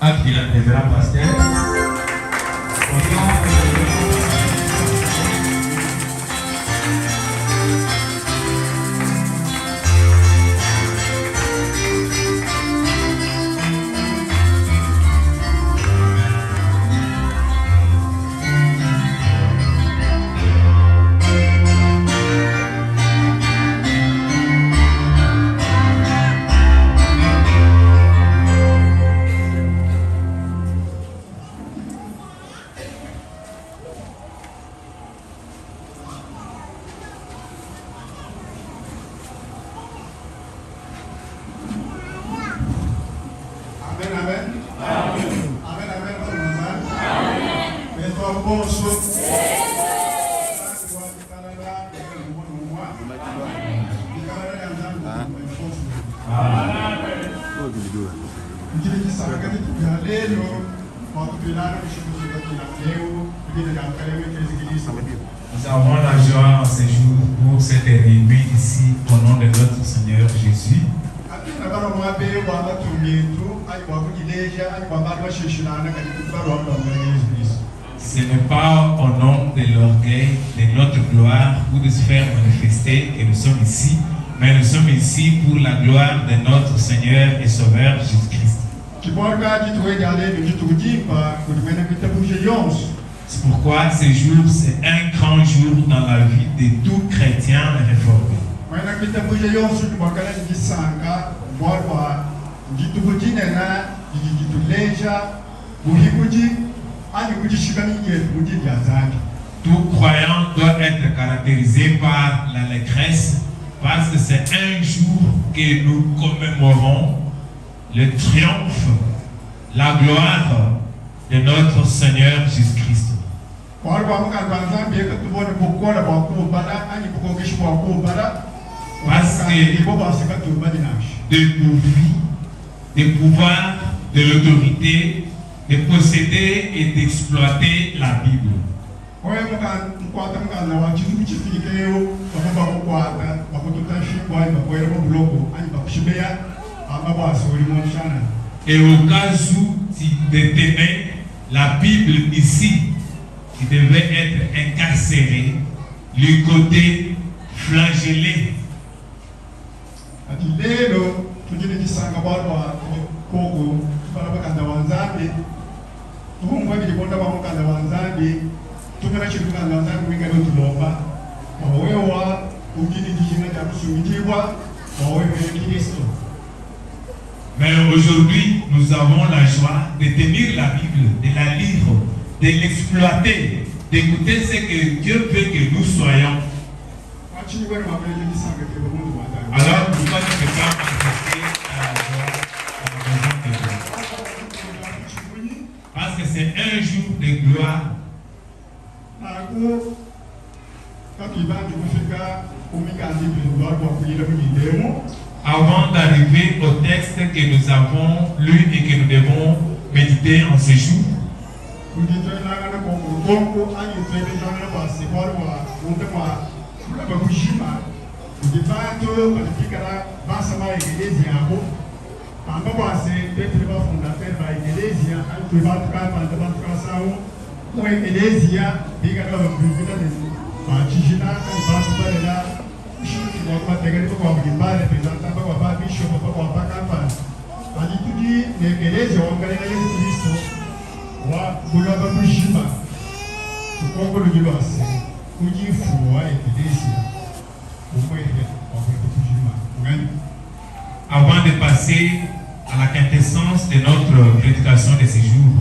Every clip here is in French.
Acte la révérend pasteur. Nous avons la joie en ce jour pour cette réunion ici au nom de notre Seigneur Jésus. Ce n'est pas au nom de l'orgueil, de notre gloire ou de se faire manifester que nous sommes ici, mais nous sommes ici pour la gloire de notre Seigneur et Sauveur Jésus-Christ. C'est pourquoi ce jour, c'est un grand jour dans la vie de tout chrétien réformé. Tout croyant doit être caractérisé par l'allégresse, parce que c'est un jour que nous commémorons le triomphe, la gloire de notre Seigneur Jésus-Christ. Parce que de pouvoir, de l'autorité, de posséder et d'exploiter la Bible. Et au cas où tu détenais la Bible ici, qui devait être incarcéré, le côté flagellé. Mais aujourd'hui, nous avons la joie de tenir la Bible, de la lire, de l'exploiter, d'écouter ce que Dieu veut que nous soyons. Alors, pourquoi tu ne peux pas manifester la joie? Parce que c'est un jour de gloire. Avant d'arriver au texte que nous avons lu et que nous devons méditer en ce jour, avant de passer à la quintessence de notre prédication de ce jour,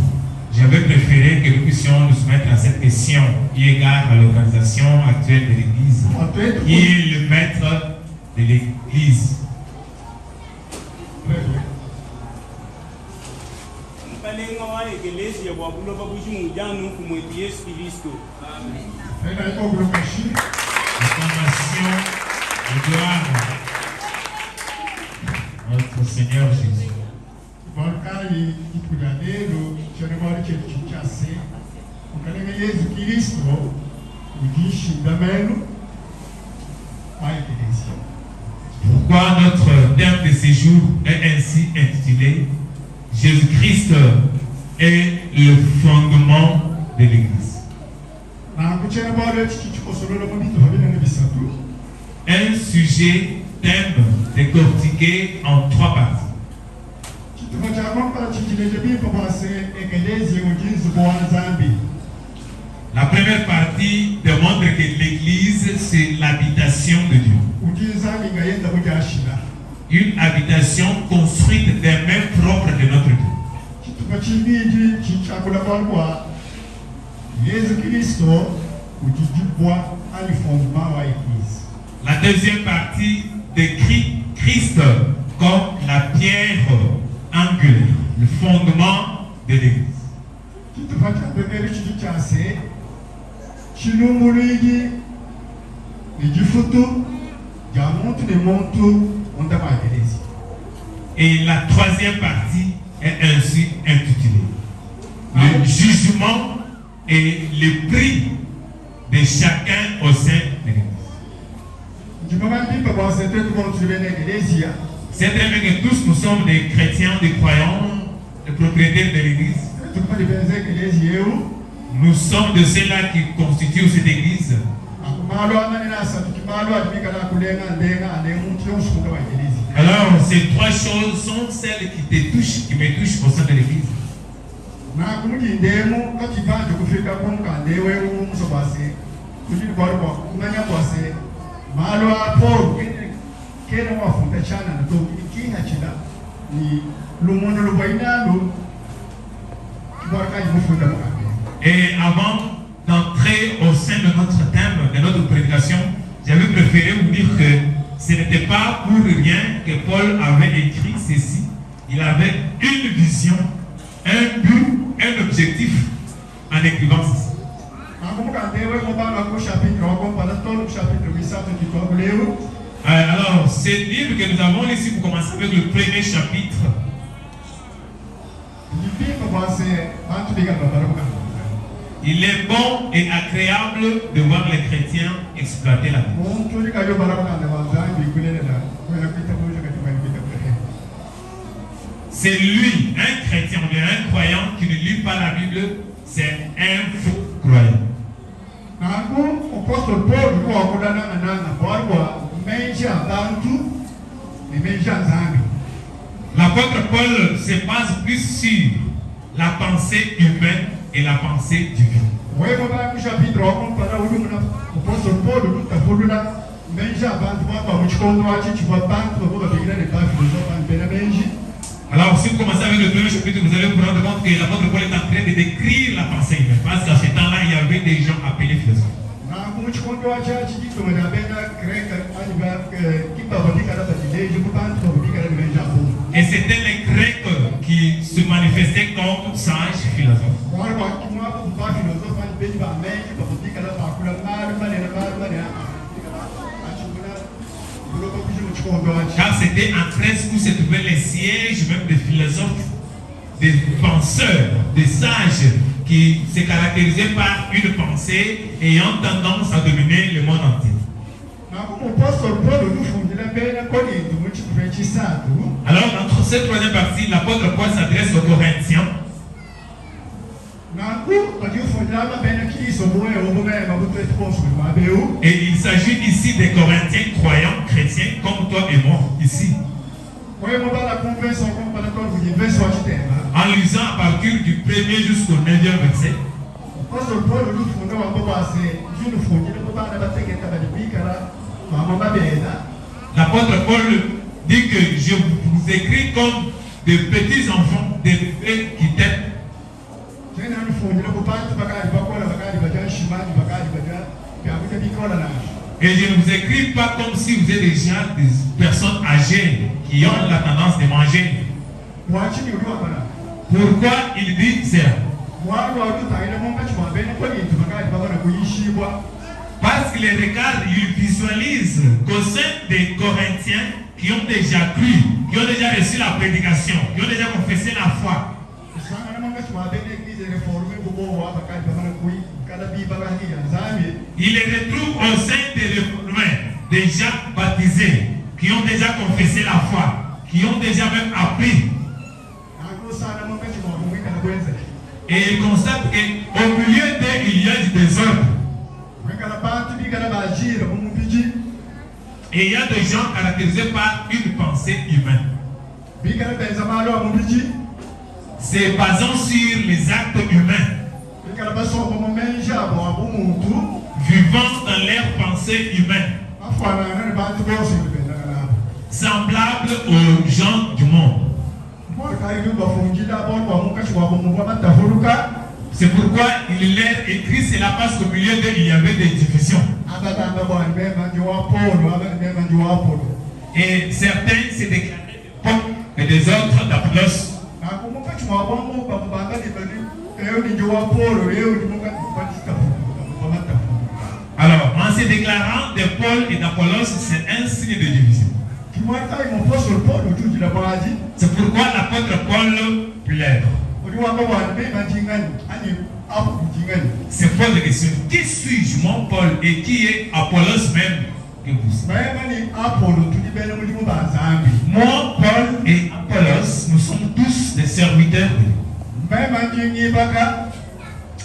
j'avais préféré que nous puissions nous soumettre à cette question eu égard à l'organisation actuelle de l'Église, qui est le maître de l'Église. Acclamation de gloire notre Seigneur Jésus. Pourquoi notre thème de séjour est ainsi intitulé Jésus-Christ est le fondement de l'Église. Un sujet, thème décortiqué en 3 parties. La première partie démontre que l'Église, c'est l'habitation de Dieu. Une habitation construite des mains propres de notre Dieu. La deuxième partie décrit Christ comme la pierre angulaire, le fondement de l'Église. Et la troisième partie est ainsi intitulée: le jugement et le prix de chacun au sein de l'Église. C'est très bien que tous nous sommes des chrétiens, des croyants, des propriétaires de l'Église. Nous sommes de ceux-là qui constituent cette Église. Alors, ces 3 choses sont celles qui te touchent, qui me touchent au sein de l'Église. Et avant d'entrer au sein de notre thème, de notre prédication, j'avais préféré vous dire que ce n'était pas pour rien que Paul avait écrit ceci. Il avait une vision, un but, un objectif en écrivant ceci. Alors, ce livre que nous avons ici, pour commencer avec le premier chapitre. Il est bon et agréable de voir les chrétiens exploiter la Bible. C'est lui, un chrétien, ou bien un croyant qui ne lit pas la Bible, c'est un faux croyant. L'apôtre Paul se base plus sur la pensée humaine et la pensée divine. Alors, si vous commencez avec le premier chapitre, vous allez vous rendre compte que l'apôtre Paul est en train de décrire la pensée humaine. Parce qu'à ce temps-là, il y avait des gens appelés philosophes. Et c'était les Grecs qui se manifestaient comme sages philosophes. Car c'était en Grèce où se trouvaient les sièges même des philosophes, des penseurs, des sages qui se caractérisaient par une pensée ayant tendance à dominer le monde entier. Alors, dans cette troisième partie, l'apôtre Paul s'adresse aux Corinthiens. Et il s'agit ici des Corinthiens croyants chrétiens comme toi et moi ici. En lisant à partir du 1er jusqu'au 9e verset, l'apôtre Paul dit que je vous écris comme des petits enfants, des bébés qui t'aiment. Et je ne vous écris pas comme si vous êtes déjà des personnes âgées qui ont la tendance de manger. Pourquoi il dit cela? Parce qu'il les regarde, il visualise qu'au sein des Corinthiens qui ont déjà cru, qui ont déjà reçu la prédication, qui ont déjà confessé la foi, il les retrouve au sein des réformés, déjà baptisés, qui ont déjà confessé la foi, qui ont déjà même appris. Et il constate qu'au milieu d'eux, il y a du désordre. Et il y a des gens caractérisés par une pensée humaine. C'est basant sur les actes humains. Vivant dans leurs pensées humaines. Semblables aux gens du monde. C'est pourquoi il leur écrit cela parce qu'au milieu d'eux il y avait des divisions. Et certains se déclaraient de Paul et des autres d'Apollos. Alors, en se déclarant de Paul et d'Apollos, c'est un signe de division. C'est pourquoi l'apôtre Paul pleure. C'est Paul la question. Qui suis-je, mon Paul, et qui est Apollos même que vous? Moi, Paul et Apollos, nous sommes tous des serviteurs de Dieu.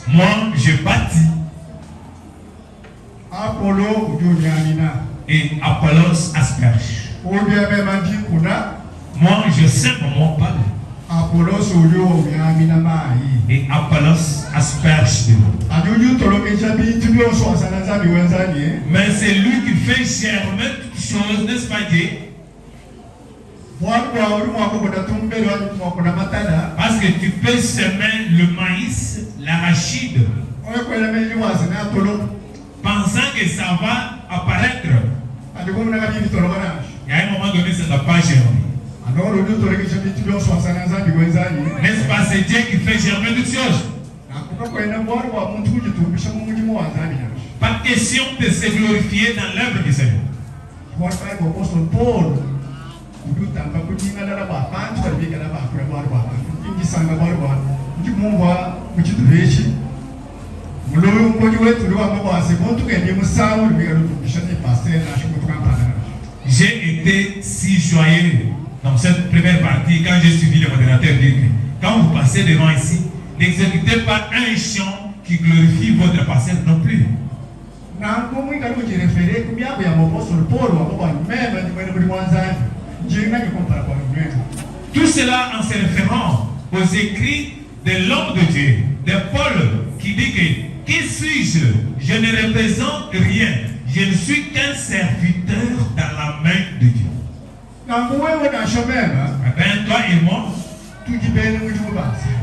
Moi, je bâtis. Et Apollos asperge. Moi, je sème mon Paul. Et Apollos asperge de l'eau. Mais c'est lui qui fait germer toutes choses, n'est-ce pas Dieu? Parce que tu peux semer le maïs, l'arachide, pensant que ça va apparaître. Et à un moment donné, ça ne va pas germer. N'est-ce pas, c'est Dieu qui fait germer toutes choses. Pas de question de se glorifier dans l'œuvre du Seigneur. J'ai été si joyeux dans cette première partie quand j'ai suivi le modérateur dire que quand vous passez devant ici, n'exécutez pas un chant qui glorifie votre pasteur non plus. Tout cela en se référant aux écrits de l'homme de Dieu, de Paul, qui dit que qui suis-je? Je ne représente rien. Je ne suis qu'un serviteur dans la main de Dieu. Ben, toi et moi,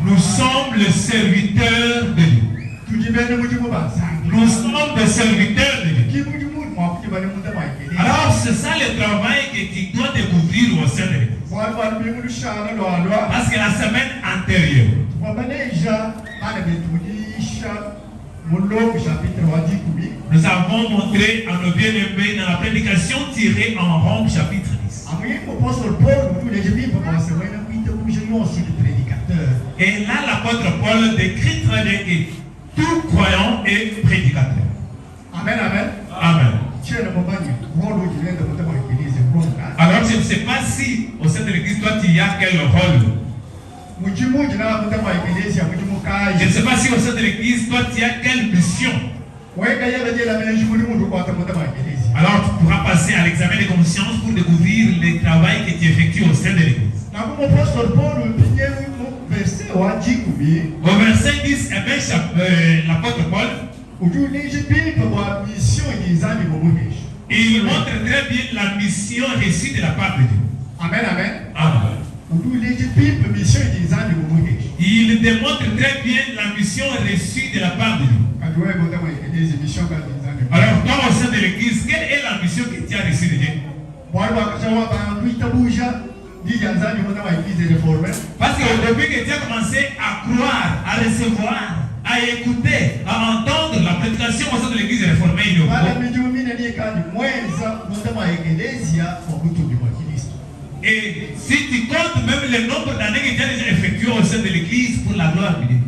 nous sommes les serviteurs de Dieu. Nous sommes des serviteurs de Dieu. Alors c'est ça le travail que tu dois découvrir au sein de l'Église. Parce que la semaine antérieure, nous avons montré à nos bien-aimés dans la prédication tirée en Rome chapitre 10. Et là l'apôtre Paul décrit très bien que tout croyant est prédicateur. Amen, amen. Amen. Alors je ne sais pas si au sein de l'église, toi tu y as quel rôle. Je ne sais pas si au sein de l'église, toi tu as quelle mission. Alors tu pourras passer à l'examen de conscience pour découvrir le travail que tu effectues au sein de l'église. Au verset 10, l'apôtre Paul, il montre très bien la mission reçue de la part de Dieu. Amen, amen. Amen. Il démontre très bien la mission reçue de la part de Dieu. Alors, toi au sein de l'église, quelle est la mission que tu as reçue de Dieu? Parce qu'au début que tu as commencé à croire, à recevoir, à écouter, à entendre la prédication au sein de l'église réformée, il est et si tu comptes même le nombre d'années que tu as déjà effectué au sein de l'église pour la gloire de Dieu.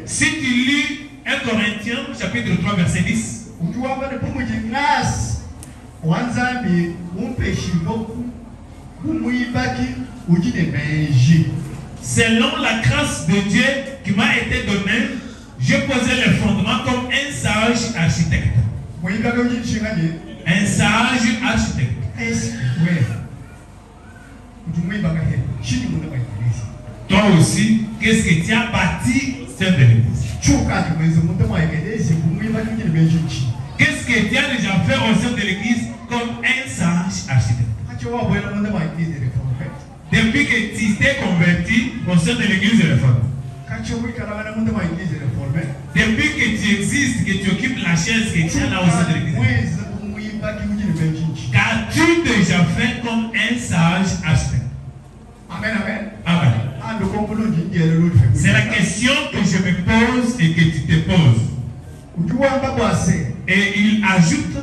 Si tu lis 1 Corinthiens chapitre 3 verset 10, selon la grâce de Dieu qui m'a été donnée, j'ai posé les fondements comme un sage architecte. Un sage architecte. Toi aussi, qu'est-ce que tu as bâti cette église? Qu'est-ce que tu as déjà fait au sein de l'église comme un sage architecte? Depuis que tu t'es converti au sein de l'église réformée. Depuis que tu existes, que tu occupes la chaise que tu as là au sein de l'église. Qu'as-tu déjà fait comme un sage architecte? Amen, amen. Amen. C'est la question que je me pose et que tu te poses. Et il ajoute,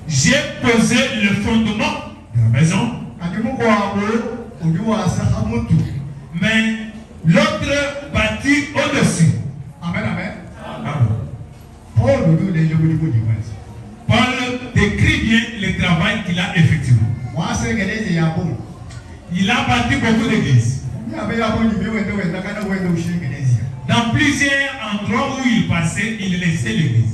j'ai posé le fondement de la maison, mais l'autre bâtit au-dessus. Amen, amen. Amen. Paul décrit bien le travail qu'il a effectué. Il a bâti beaucoup d'églises. Dans plusieurs endroits où il passait, il laissait l'église.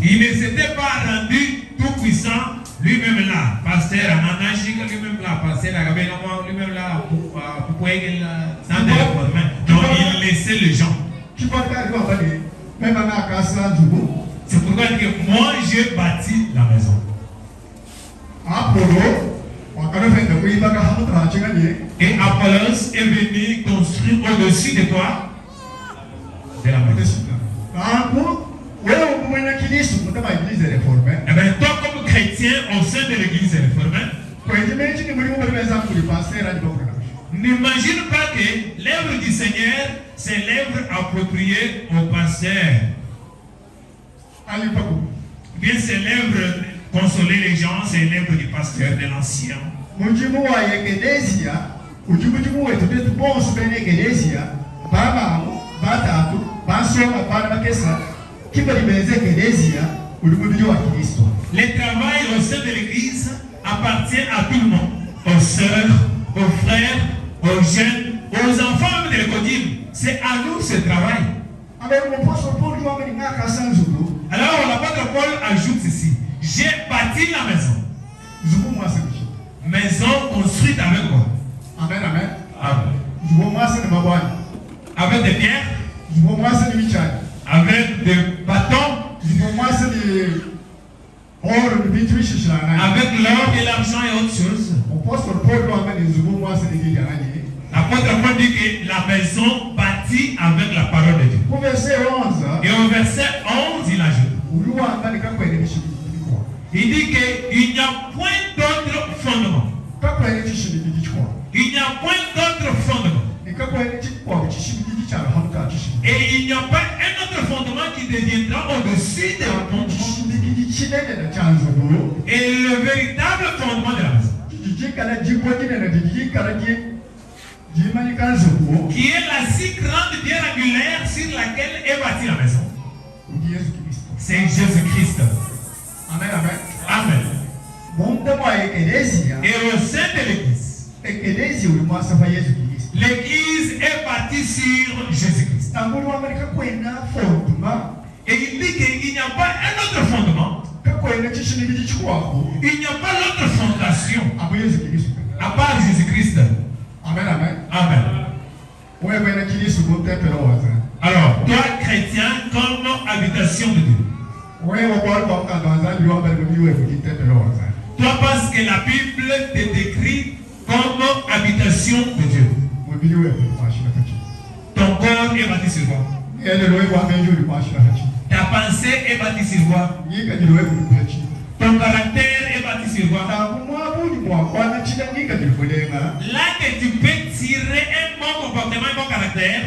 Il ne s'était pas rendu tout puissant lui-même là, pasteur Ananachik, lui-même là, pasteur Agabénamo, lui-même là, donc il laissait les gens. C'est pourquoi que moi j'ai bâti la maison. Et Apollos est venu construire au-dessus de toi de la maison. Eh bien, toi comme chrétien au sein de l'église réformée, n'imagine pas que l'œuvre du Seigneur, c'est l'œuvre appropriée au pasteur. Bien, c'est l'œuvre consoler les gens, c'est l'œuvre du pasteur de l'ancien. Le travail au sein de l'église appartient à tout le monde, aux sœurs, aux frères, aux jeunes, aux enfants même de l'école. C'est à nous ce travail. Alors l'apôtre Paul ajoute ceci: j'ai bâti la maison. Maison construite avec quoi? Amen, amen. Amen. Avec des pierres, avec des bâtons, avec l'or et l'argent et autres choses. L'apôtre Paul dit que la maison bâtie avec la parole de Dieu. Et au verset 11, il ajoute, il dit qu'il n'y a point d'autre fondement. Il n'y a point d'autre fondement. Et il n'y a pas un autre fondement qui deviendra au-dessus de la fondation. Et le véritable fondement de la maison, qui est la si grande pierre angulaire sur laquelle est bâtie la maison, c'est Jésus-Christ. Amen, amen. Amen. Et au sein de l'église, l'église est bâtie sur Jésus-Christ. Et il dit qu'il n'y a pas un autre fondement. Il n'y a pas d'autre fondation à part Jésus-Christ. Amen, amen. Amen. Alors, toi, chrétien, comme habitation de Dieu. Toi, parce que la Bible te décrit comme habitation de Dieu. Ton corps est bâti sur quoi? Ta pensée est bâtie sur quoi? Ton caractère est bâti sur quoi? Là que tu peux tirer un bon comportement, un bon caractère.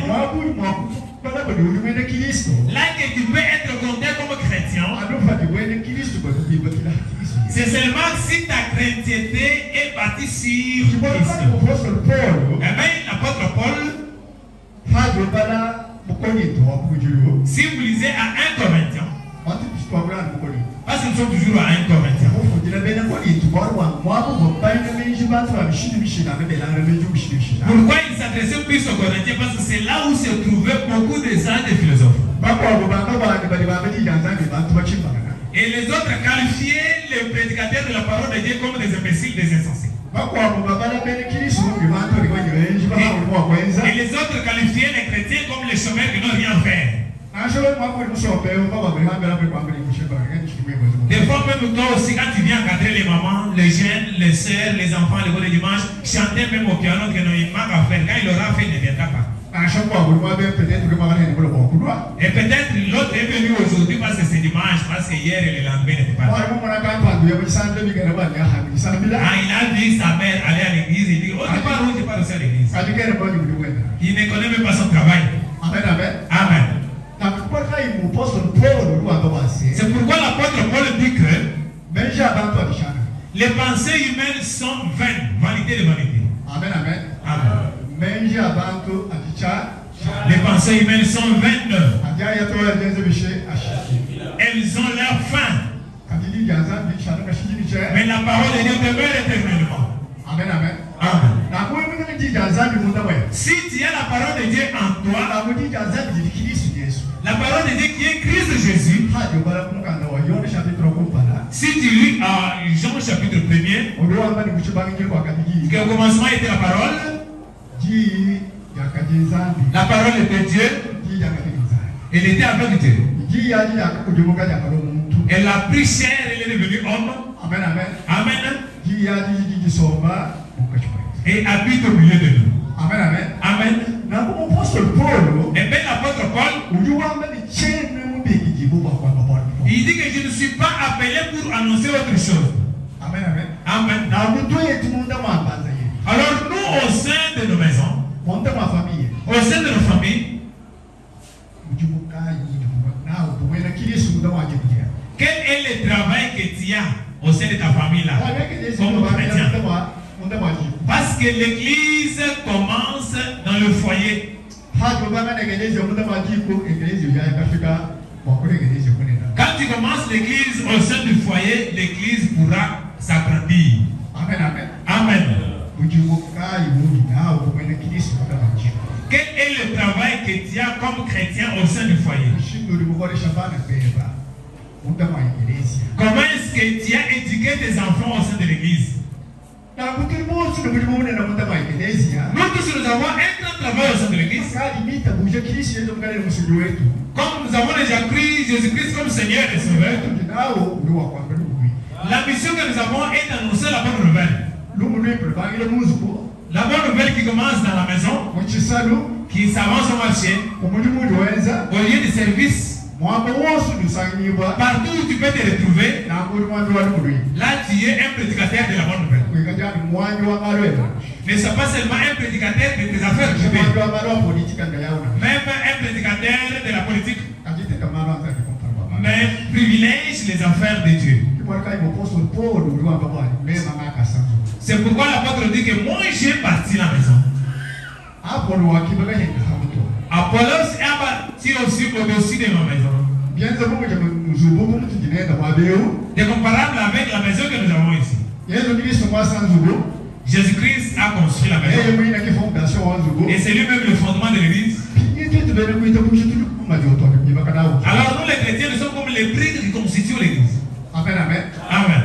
Là que tu peux être compté comme chrétien. C'est seulement si ta chrétienté est bâtie sur Christ. Eh bien, l'apôtre Paul Si vous lisez à 1 Corinthiens, parce que nous sommes toujours à 1 Corinthiens. Pourquoi il s'adressait plus aux Corinthiens? Parce que c'est là où se trouvaient beaucoup de sages et philosophes. Et les autres qualifiaient les prédicateurs de la parole de Dieu comme des imbéciles, des insensés. Et les autres qualifiaient les chrétiens comme les chômeurs qui n'ont rien fait. Des fois même toi aussi, quand tu viens encadrer les mamans, les jeunes, les sœurs, les enfants, les vols de dimanche, chanter même au piano que il manque à faire. Quand il aura fait, il ne viendra pas. Et peut-être l'autre est venu aujourd'hui parce que c'est dimanche, parce que hier et le lendemain n'était pas là. Il a vu sa mère aller à l'église, il dit, oh, tu pars où? Tu pars aussi à l'église. Il ne connaît même pas son travail. Amen. C'est pourquoi l'apôtre Paul dit que les pensées humaines sont vaines, vanité de vanité. Amen. Les pensées humaines sont vaines. Elles ont leur fin. Mais la parole de Dieu demeure éternellement. Amen. Si tu as la parole de Dieu en toi, la parole de Dieu qui est Christ Jésus, si tu lis à Jean chapitre 1er, que au commencement était la parole était Dieu, elle était avec Dieu. Elle a pris chair, elle est devenue homme. Amen. Et habite au milieu de nous. Amen. Et bien l'apôtre Paul, il dit que je ne suis pas appelé pour annoncer autre chose. Amen. Alors nous, au sein de nos maisons, au sein de nos familles, quel est le travail que tu as au sein de ta famille là, comme chrétien? Parce que l'église commence dans le foyer. Quand tu commences l'église au sein du foyer, l'église pourra s'agrandir. Amen. Quel est le travail que tu as comme chrétien au sein du foyer? Comment est-ce que tu as éduqué tes enfants au sein de l'église? Nous tous nous avons un grand travail au sein de l'église. Comme nous avons déjà pris Jésus-Christ comme Seigneur et Sauveur, la mission que nous avons est d'annoncer la bonne nouvelle. La bonne nouvelle qui commence dans la maison, qui s'avance au marché, au lieu de service. Partout où tu peux te retrouver, là tu es un prédicateur de la bonne nouvelle. Mais ce n'est pas seulement un prédicateur de tes affaires privées, même un prédicateur de la politique, mais privilège les affaires de Dieu. C'est pourquoi l'apôtre dit que moi j'ai parti la maison. Apollos est parti aussi au-dessus de ma maison. C'est comparable avec la maison que nous avons ici. Jésus-Christ a construit la maison. Et c'est lui-même le fondement de l'église. Alors nous les chrétiens, nous sommes comme les briques qui constituent l'église. Amen.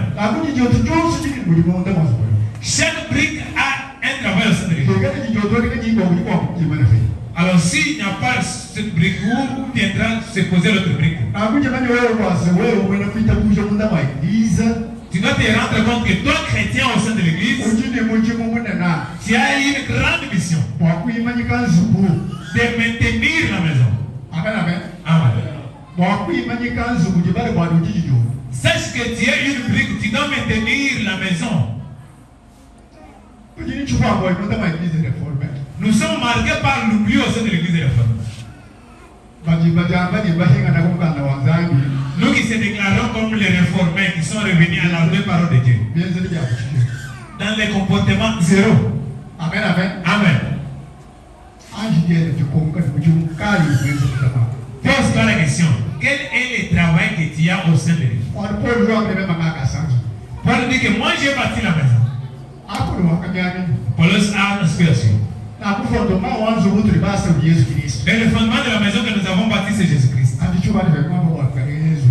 Chaque brique a un travail au sein de l'église. Alors s'il n'y a pas cette brique, où viendra se poser l'autre brique? Tu dois te rendre compte que toi, chrétien au sein de l'église, tu as une grande mission de maintenir la maison. Amen. Sache que tu as une brique, tu dois maintenir la maison. Nous sommes marqués par l'oubli au sein de l'église réformée. Nous qui se déclarons comme les réformés qui sont revenus à la vraie parole de Dieu. Dans les comportements zéro. Amen. pose-toi la question. Quel est le travail que tu as au sein de l'église? On peut le voir même à Kassanji. Paul dit que moi j'ai bâti la maison. Après, on va gagner. Paulos a l'inspiration. Na kufondoma wanzo mutu libasa Yesu Kristo. Et le fondement de la maison que nous avons bâti, c'est Jésus-Christ. Andichuba ni kwa kwa Yesu.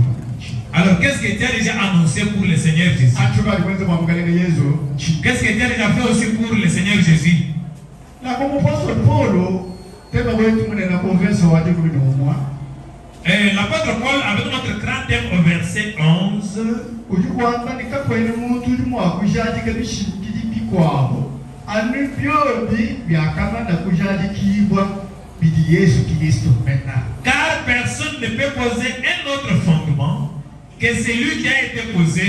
Alors, qu'est-ce que tu as déjà annoncé pour le Seigneur Jésus? Andichuba ni kwanza kwa Yesu. Qu'est-ce que tu as déjà fait aussi pour le Seigneur Jésus? Na como apóstolo Paulo, tema wetu mwenye conversa wa Dieu kumi na mwa. L'apôtre Paul, avec notre grand thème au verset 11, ujukwamba nikakwene muntu limwa kujaji kabishikiri bikwabo. Anu byombi byakamana kujaji kibwa bidi Yesu Kristo maintenant. Car personne ne peut poser un autre fondement que celui qui a été posé,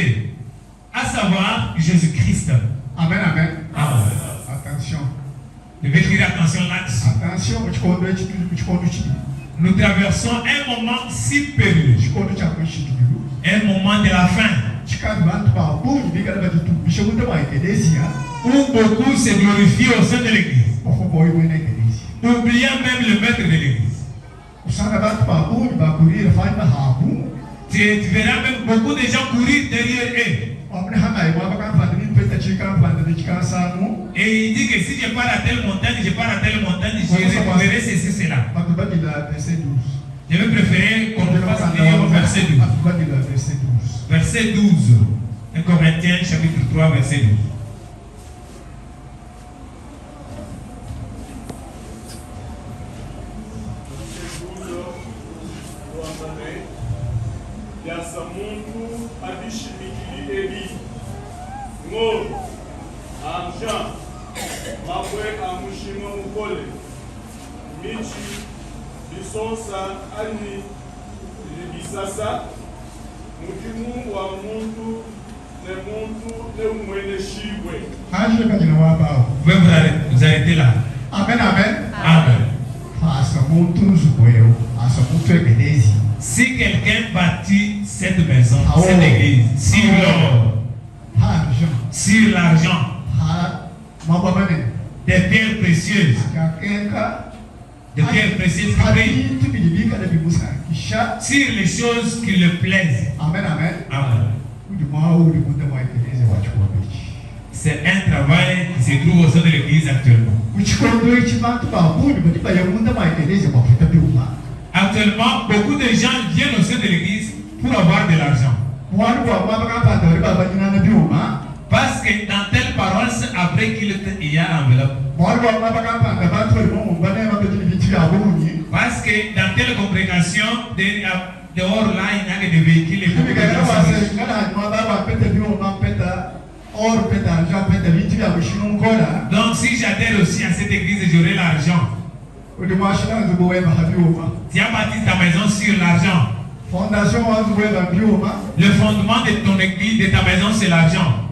à savoir Jésus-Christ. Amen, amen. Amen. Attention. Je vais dire attention là-dessus. Attention, nous traversons un moment si périlleux. Un moment de la fin. Où beaucoup se glorifient au sein de l'église. Oubliant même le maître de l'église. Tu verras même beaucoup de gens courir derrière eux. Et il dit que si je pars à telle montagne, je récupérerai ceci, cela. Je vais préférer qu'on fasse lire au verset 12. Verset 12. 1 Corinthiens chapitre 3, verset 12. Argent, mabwe amushima mukole, michi, bisosa, ani, bisasa, mujimu wa muntu, ne mwene shibwe. Vous arrêtez là. Amen, amen. Amen. Si quelqu'un bâtit cette maison, cette église, sur l'or, sur l'argent, des pierres précieuses, sur les choses qui le plaisent. Amen, amen. Amen. C'est un travail qui se trouve au sein de l'église actuellement. Actuellement, beaucoup de gens viennent au sein de l'église pour avoir de l'argent. Parce que dans telle paroisse, après qu'il y a enveloppe. Parce que dans telle congrégation, dehors là, il y a des véhicules et beaucoup de gens. Donc si j'adhère aussi à cette église, j'aurai l'argent. Tu as bâti ta maison sur l'argent. Le fondement de ton église, de ta maison, c'est l'argent.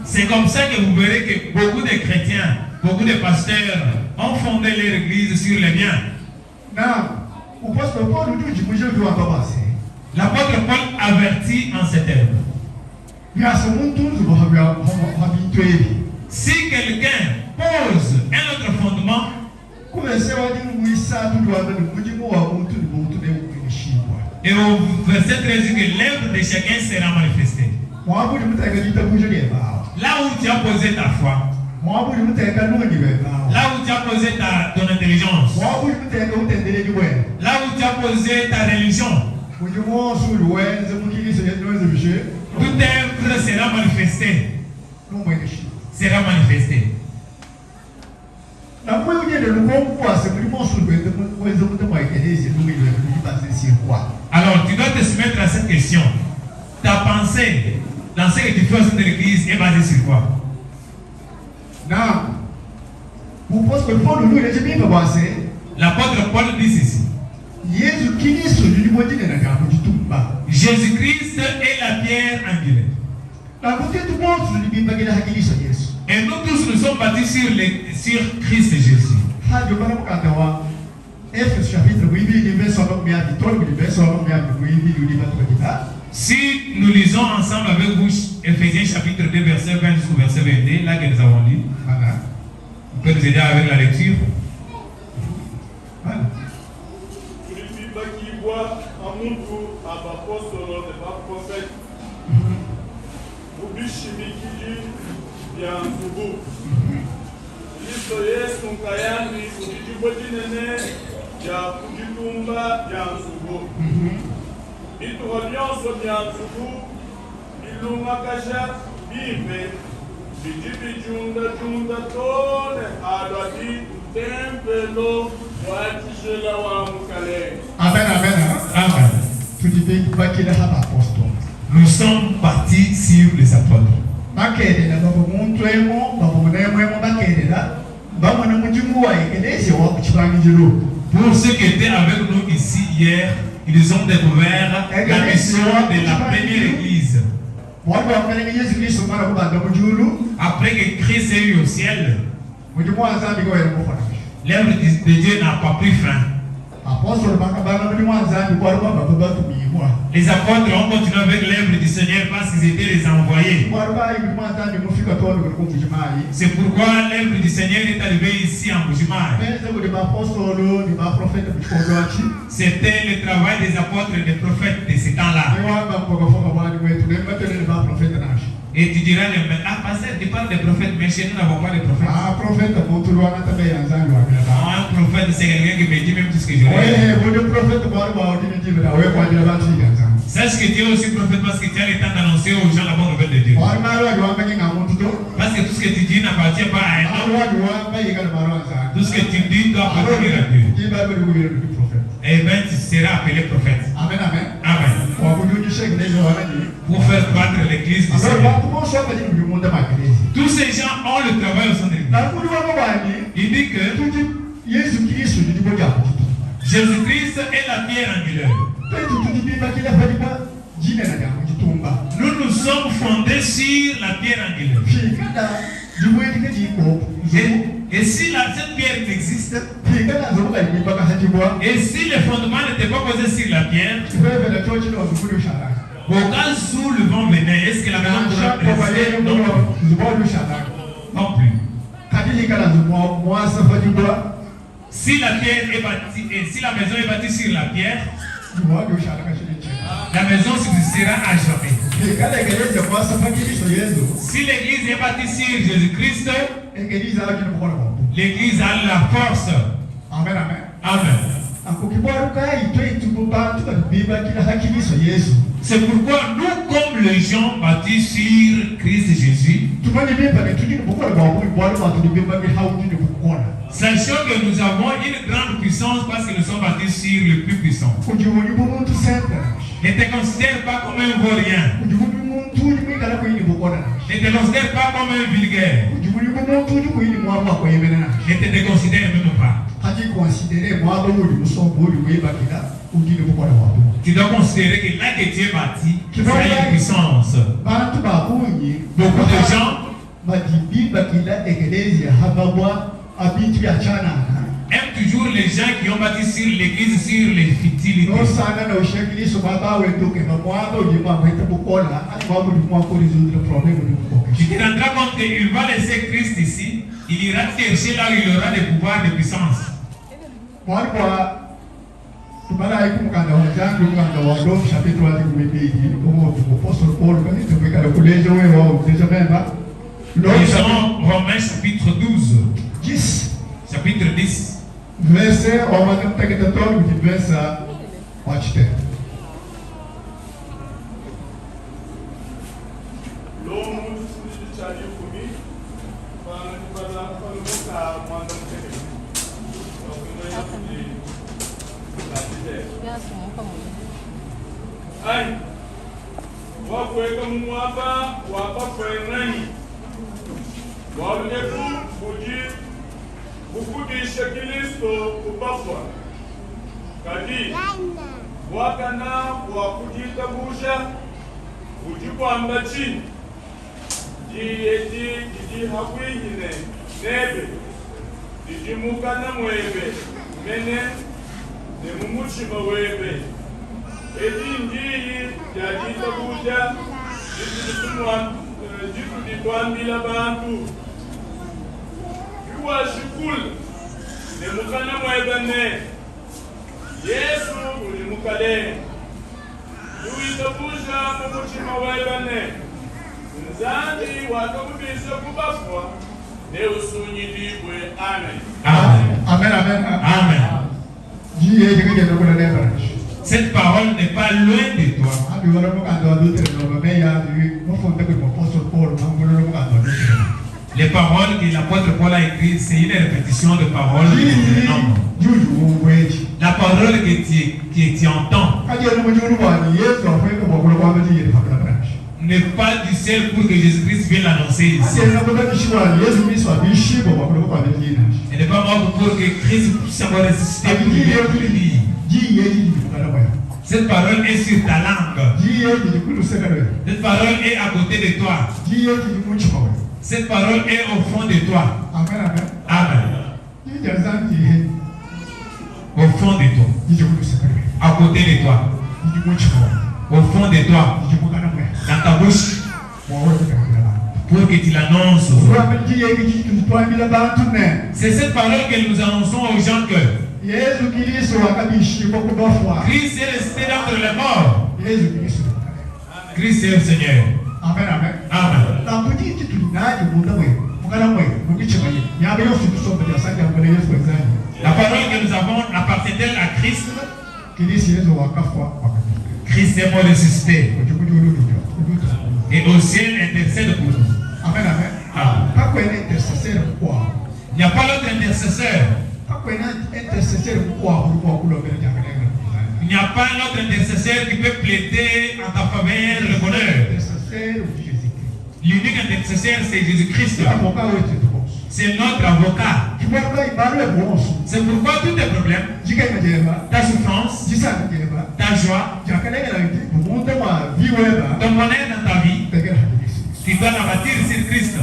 C'est comme ça que vous verrez que beaucoup de chrétiens, beaucoup de pasteurs ont fondé leur église sur les biens. L'apôtre Paul avertit en ces termes. Si quelqu'un pose un autre fondement, et au verset 13 dit que l'œuvre de chacun sera manifestée. Là où tu as posé ta foi, là où tu as posé ton intelligence, là où tu as posé ta religion, toute œuvre sera manifestée. Sera manifestée. Alors, tu dois te soumettre à cette question. Ta pensée dans ce que tu fais au sein de l'église est basée sur quoi? L'apôtre Paul dit ceci. Jésus-Christ est la pierre angulaire. Et nous tous nous sommes bâtis sur Christ Jésus. Si nous lisons ensemble avec vous Ephésiens chapitre 2 verset 20 jusqu'au verset 22, là que nous avons lu. Vous pouvez nous aider avec la lecture? Voilà. Amen, amen. Amen. Nous sommes partis sur les apôtres. Pour ceux qui étaient avec nous ici hier, ils ont découvert la mission de la première église. Après que Christ est eu au ciel, l'œuvre de Dieu n'a pas pris fin. Les apôtres ont continué avec l'œuvre du Seigneur parce qu'ils étaient les envoyés. C'est pourquoi l'œuvre du Seigneur est arrivée ici en Bujumaï. C'était le travail des apôtres et des prophètes de ce temps-là. Et tu diras, pasteur, tu parles des prophètes, mais chez nous n'avons pas de prophètes. Un prophète, c'est quelqu'un qui me dit même tout ce que je veux. Sache que Dieu est aussi prophète parce que tu as le temps d'annoncer aux gens la bonne nouvelle de Dieu. Parce que tout ce que tu dis n'appartient pas à un homme. Tout ce que tu dis doit appartenir à Dieu. Et bien tu seras appelé prophète. Amen, amen. Amen. Pour faire battre l'église du Seigneur. Tous ces gens ont le travail au sein de l'église. Il dit que Jésus-Christ est la pierre angulaire. Nous nous sommes fondés sur la pierre angulaire. Et si cette pierre existe, et si le fondement n'était pas posé sur la pierre, au cas où le vent venait, est-ce que la maison pourrait rester? Non plus. Si la pierre est bâtie, et si la maison est bâtie sur la pierre, la maison subsistera à jamais. Si l'église est bâtie sur Jésus-Christ, l'église a la force. Amen, amen. Amen. C'est pourquoi nous, comme les gens bâtis sur Christ Jésus, sachant que nous avons une grande puissance parce que nous sommes bâtis sur le plus puissant. Ne te considère pas comme un vaurien. Ne te considère pas comme un vulgaire. Ne te déconsidère même pas. Tu dois considérer que là que Dieu bâtit, il y a une puissance. Beaucoup de gens aiment toujours les gens qui ont bâti sur l'église, sur les futilités. Tu te rendras compte qu'il va laisser Christ ici, il ira chercher là où il aura des pouvoirs de puissance. Lisons Romains chapitre 12. 10. Chapitre 10. Verset, on va verset 8. Ai, wakweka mwapa wapa frenani waluneku bukudisha Kristo kupafwa kadi wakana wakujitabusha ujikwamba chini jiji hakwihine nebe jijimukana mwebe mene nemumuchima webe edi ndiyi yajitabusha jikuditwambila bantu kuwa shikul ne mukana mwebane Yesu uli mukale yuitabuja mumutima webane nzandi wakamubisa kubafwa ne usunyidibwe amen. Amen, amen, Amen. amen. Cette parole n'est pas loin de toi. Les paroles que l'apôtre Paul a écrites, c'est une répétition de paroles de nombre. La parole que tu entends n'est pas du ciel pour que Jésus-Christ vienne l'annoncer ici. Et n'est pas mort pour que Christ puisse avoir ressuscité pour le dire. Cette parole est sur ta langue. Cette parole est à côté de toi. Cette parole est au fond de toi. Amen. Au fond de toi. À côté de toi. Au fond de toi. Dans ta bouche. Pour que tu l'annonces. C'est cette parole que nous annonçons aux gens que Christ est resté d'entre les morts. Christ est le Seigneur. Amen, amen. Amen. La parole que nous avons appartient-elle à Christ? Christ est mort ressuscité. Et au ciel intercède pour nous. Amen, amen. Amen. Il n'y a pas d'autre intercesseur. Il n'y a pas un autre intercesseur qui peut plaider en ta faveur le bonheur. L'unique intercesseur, c'est Jésus-Christ. C'est notre avocat. C'est pourquoi tous tes problèmes, ta souffrance, ta joie, ton bonheur dans ta vie, tu dois l'abattre sur Christ.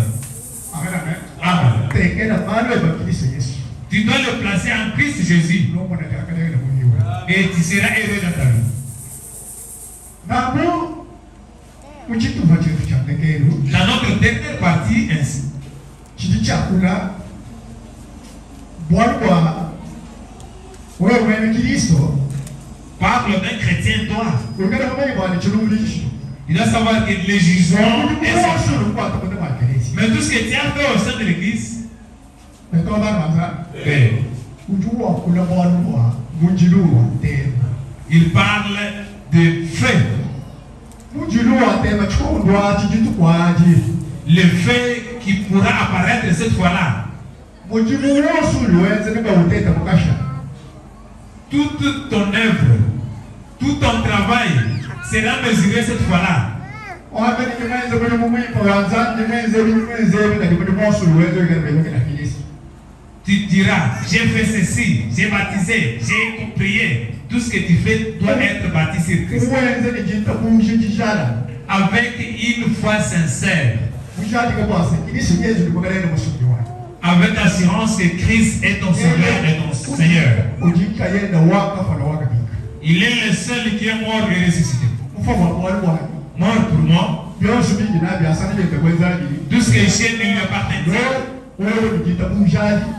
Amen. Tu dois le placer en Christ Jésus. Et tu seras heureux dans ta vie. Dans notre dernière partie, ainsi. Parle d'un chrétien, toi. Il doit savoir que le jugement est sorti. Mais tout ce que tu as fait au sein de l'église, il parle de fait. Le fait qui pourra apparaître cette fois-là. Toute ton œuvre, tout ton travail sera mesuré cette fois-là. Tu diras, j'ai fait ceci, j'ai baptisé, j'ai prié. Tout ce que tu fais doit être bâti sur Christ. Avec une foi sincère. Avec l'assurance que Christ est ton sauveur et ton Seigneur. Il est le seul qui est mort et ressuscité. Mort pour moi. Tout ce que j'ai ne lui appartient pas.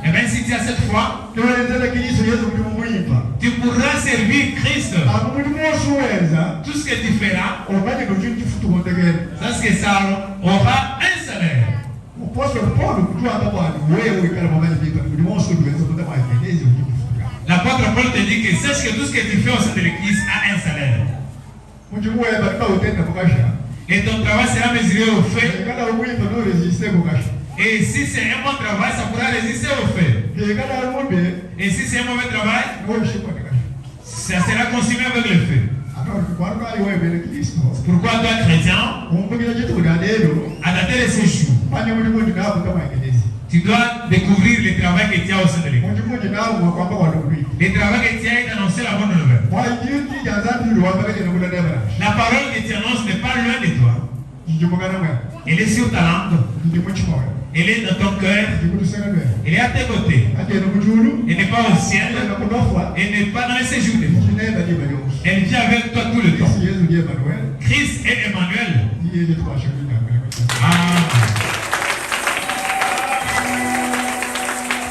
Et bien si tu as cette foi, tu pourras servir Christ. Tout ce que tu feras, parce que ça aura un salaire. L'apôtre Paul te dit que sache que tout ce que tu fais au sein de l'église a un salaire. Et ton travail sera mesuré au fait. Et si c'est un bon travail, ça pourra résister au fait. Et si c'est un mauvais travail, ça sera consumé avec le feu. Pourquoi toi, chrétien, à dater de ce jour, tu dois découvrir le travail que tu as au sein de l'église. Le travail que tu as annoncé la bonne nouvelle. La parole que tu annonces n'est pas loin de toi. Elle est sur ta langue. Elle est dans ton cœur. Elle est à tes côtés. Elle n'est pas au ciel. Elle n'est pas dans les séjours de vie. Elle vit avec toi tout le temps. Christ est Emmanuel. Amen.